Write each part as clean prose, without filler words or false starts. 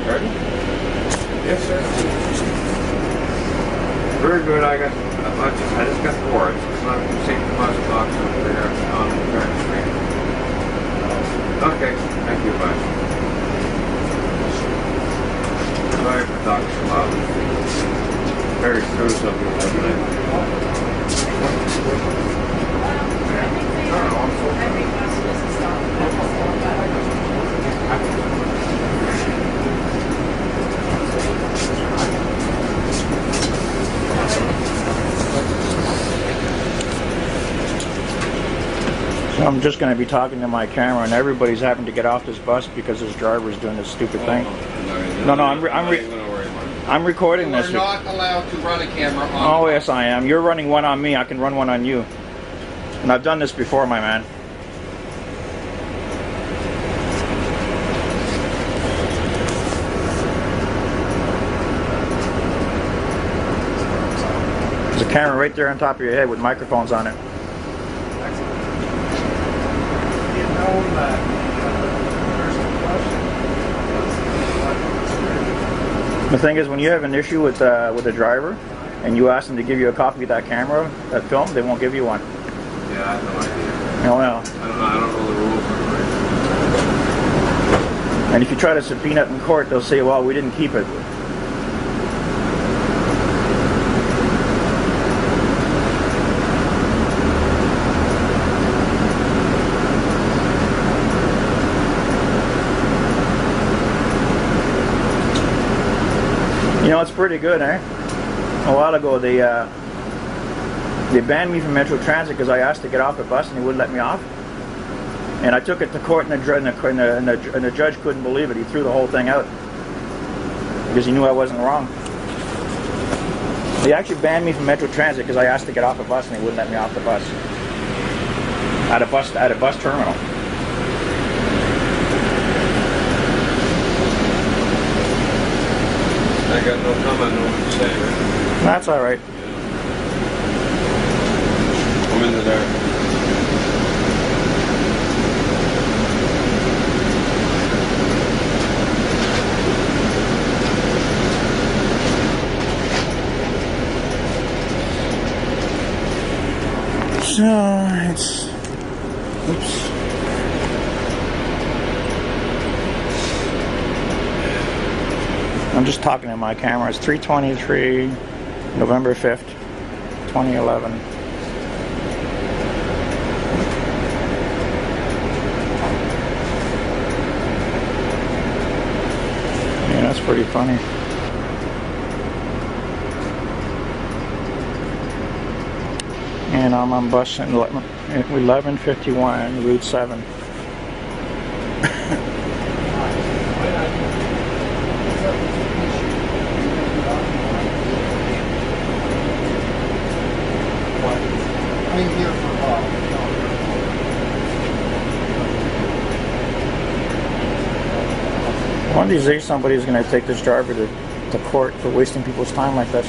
Pardon? Yes, sir. Very good. I just got the warrants. I'm going to take the bus box over there on the street. Okay. Thank you. Bye. Sorry for talking so loud. Very through something tonight. So I'm just going to be talking to my camera, and everybody's having to get off this bus because this driver's doing this stupid thing. No, I'm recording this. You're not allowed to run a camera on. Oh yes, I am. You're running one on me. I can run one on you. And I've done this before, my man. There's a camera right there on top of your head with microphones on it. The thing is, when you have an issue with a driver, and you ask them to give you a copy of that camera, that film, they won't give you one. Yeah, I have no idea. No. I don't know the rules. And if you try to subpoena it in court, they'll say, well, we didn't keep it. You know, it's pretty good, eh? A while ago, they banned me from Metro Transit because I asked to get off the bus and he wouldn't let me off. And I took it to court, and the judge couldn't believe it. He threw the whole thing out because he knew I wasn't wrong. He actually banned me from Metro Transit because I asked to get off the bus and he wouldn't let me off the bus at a bus terminal. I got no comment on what you say, right? That's all right. I'm in the dark. So it's, oops. I'm just talking to my camera. It's 3:23, November 5th, 2011. Yeah, that's pretty funny. And I'm on bus 1151, Route 7. I'm here for One of these days somebody's going to take this driver to court for wasting people's time like this.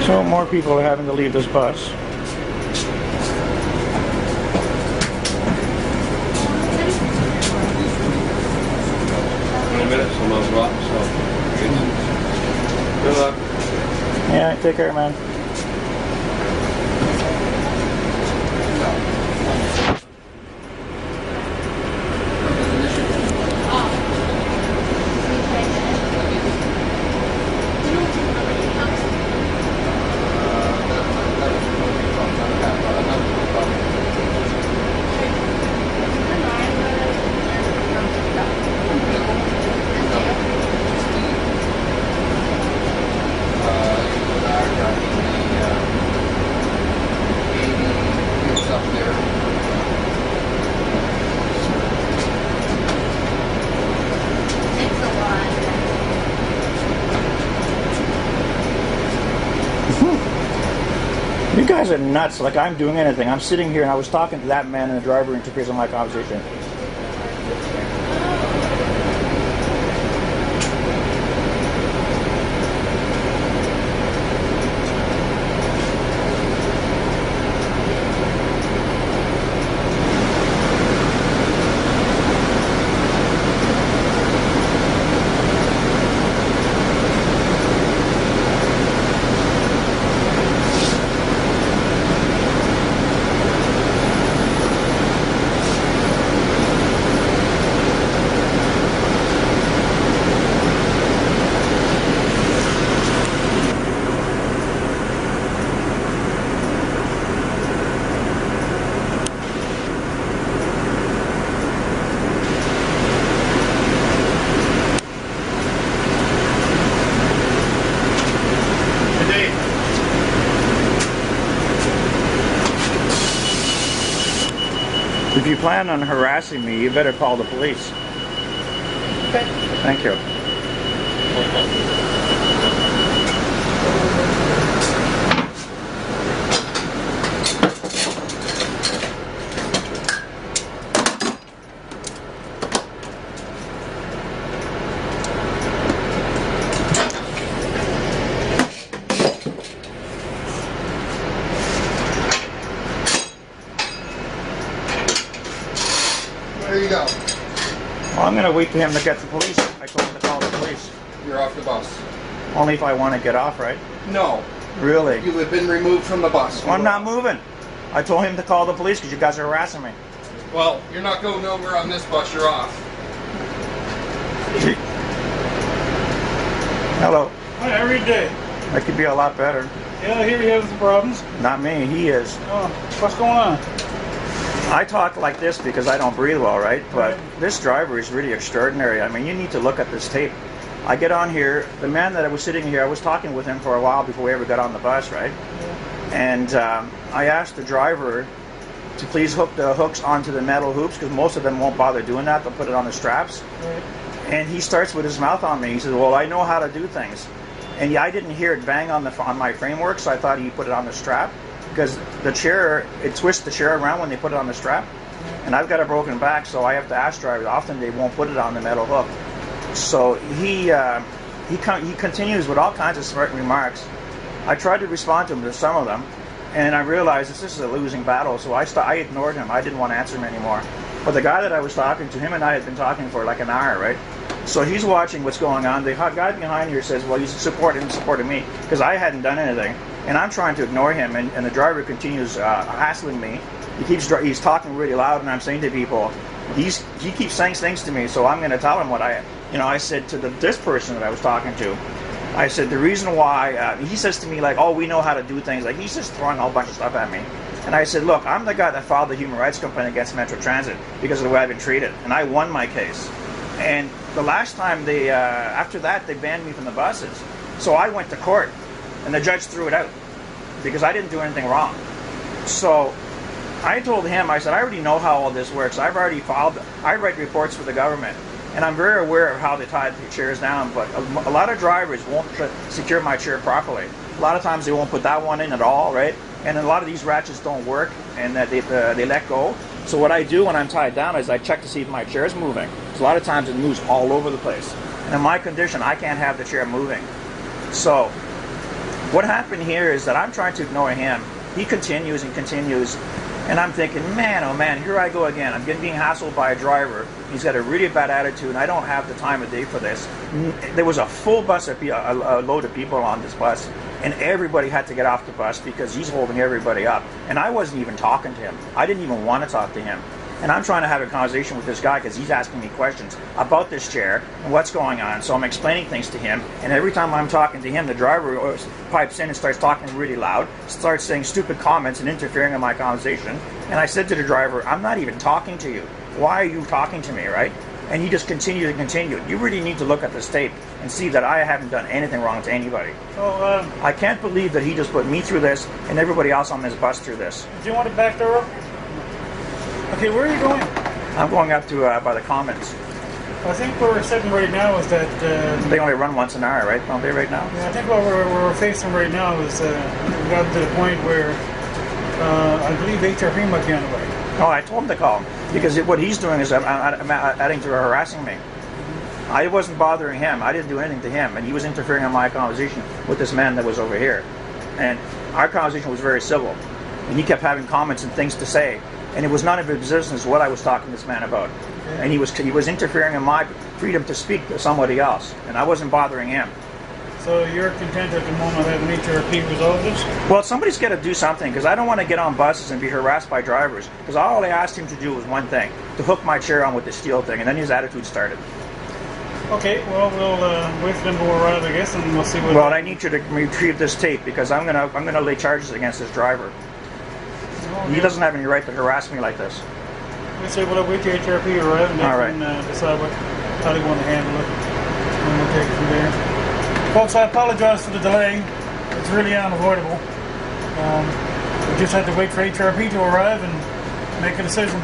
So more people are having to leave this bus. 20 minutes, I'm on rock, so good luck. Yeah, take care, man. You guys are nuts. Like I'm doing anything. I'm sitting here and I was talking to that man and the driver interferes on my conversation. If you plan on harassing me, you better call the police. Okay. Thank you. There you go. Well, I'm going to wait for him to get the police. I told him to call the police. You're off the bus. Only if I want to get off, right? No. Really? You have been removed from the bus. Well, I'm not moving. I told him to call the police because you guys are harassing me. Well, you're not going nowhere on this bus. You're off. Hello. Hi, every day. That could be a lot better. Yeah, here he has some problems. Not me, he is. Oh, what's going on? I talk like this because I don't breathe well, right? But this driver is really extraordinary. I mean, you need to look at this tape. I get on here, the man that I was sitting here, I was talking with him for a while before we ever got on the bus, right? And I asked the driver to please hook the hooks onto the metal hoops because most of them won't bother doing that. They'll put it on the straps. Right. And he starts with his mouth on me. He says, well, I know how to do things. And yeah, I didn't hear it bang on my framework, so I thought he put it on the strap. Because the chair, it twists the chair around when they put it on the strap. And I've got a broken back, so I have to ask drivers. Often they won't put it on the metal hook. So he continues with all kinds of smart remarks. I tried to respond to him to some of them, and I realized this is a losing battle, so I ignored him. I didn't want to answer him anymore. But the guy that I was talking to, him and I had been talking for like an hour, right? So he's watching what's going on. The guy behind here says, well, he's supporting me, because I hadn't done anything. And I'm trying to ignore him, and the driver continues hassling me. He's talking really loud, and I'm saying to people, he keeps saying things to me, so I'm going to tell him what I said to this person that I was talking to. I said, the reason why, he says to me like, oh, we know how to do things. Like, he's just throwing a whole bunch of stuff at me. And I said, look, I'm the guy that filed the human rights complaint against Metro Transit because of the way I've been treated. And I won my case. And the last time after that, they banned me from the buses. So I went to court, and the judge threw it out because I didn't do anything wrong. So I told him, I said, I already know how all this works. I write reports for the government. And I'm very aware of how they tie the chairs down, but a lot of drivers won't secure my chair properly. A lot of times they won't put that one in at all, right? And a lot of these ratchets don't work, and they let go. So what I do when I'm tied down is I check to see if my chair is moving. Because a lot of times it moves all over the place. And in my condition, I can't have the chair moving. So what happened here is that I'm trying to ignore him. He continues and continues. And I'm thinking, man, oh man, here I go again. I'm being hassled by a driver. He's got a really bad attitude, and I don't have the time of day for this. There was a full bus, a load of people on this bus, and everybody had to get off the bus because he's holding everybody up. And I wasn't even talking to him. I didn't even want to talk to him. And I'm trying to have a conversation with this guy because he's asking me questions about this chair and what's going on. So I'm explaining things to him, and every time I'm talking to him, the driver pipes in and starts talking really loud, starts saying stupid comments and interfering in my conversation. And I said to the driver, I'm not even talking to you. Why are you talking to me, right? And he just continued and continued. You really need to look at this tape and see that I haven't done anything wrong to anybody. Oh, I can't believe that he just put me through this and everybody else on this bus through this. do you want to back there up? Okay, where are you going? I'm going up to by the Commons. I think where we're sitting right now is that... They only run once an hour, right? Don't they right now? I think what we're facing right now is we got to the point where I believe HRP might be on the way. Oh, I told him to call him because what he's doing is adding to harassing me. I wasn't bothering him. I didn't do anything to him, and he was interfering in my conversation with this man that was over here. And our conversation was very civil, and he kept having comments and things to say, and it was none of his business what I was talking to this man about. Okay. And he was interfering in my freedom to speak to somebody else, and I wasn't bothering him. So you're content at the moment having HRP resolve this? Well, somebody's got to do something because I don't want to get on buses and be harassed by drivers. Because all I asked him to do was one thing: to hook my chair on with the steel thing, and then his attitude started. Okay, well we'll wait for them to arrive, I guess, and we'll see what. Well, I need you to retrieve this tape because I'm gonna lay charges against this driver. Okay. He doesn't have any right to harass me like this. We'll say we'll wait till HRP arrive and then decide how they want to handle it, and we'll take it from there. Folks, I apologize for the delay. It's really unavoidable. We just had to wait for HRP to arrive and make a decision.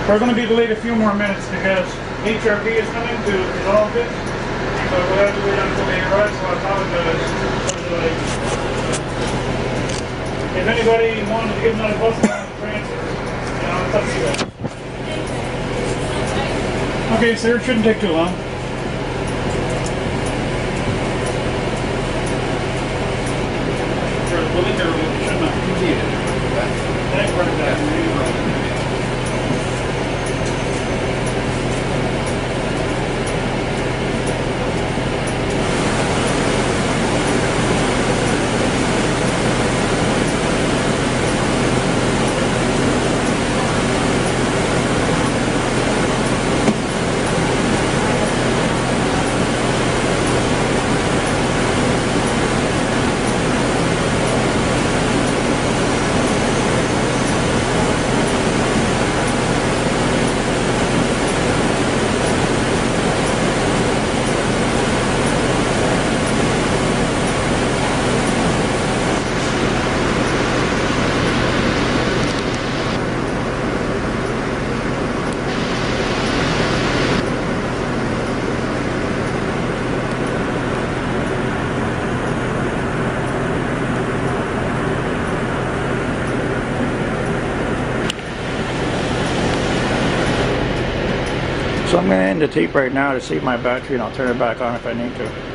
We're going to be delayed a few more minutes because HRB is coming to resolve this. So we'll have to wait until they arrive, so I apologize for the delay. If anybody wanted to get another bus around the transit, it's up to you guys. Okay, sir, it shouldn't take too long. Really terrible, it should not. Thanks for that. So I'm going to end the tape right now to save my battery, and I'll turn it back on if I need to.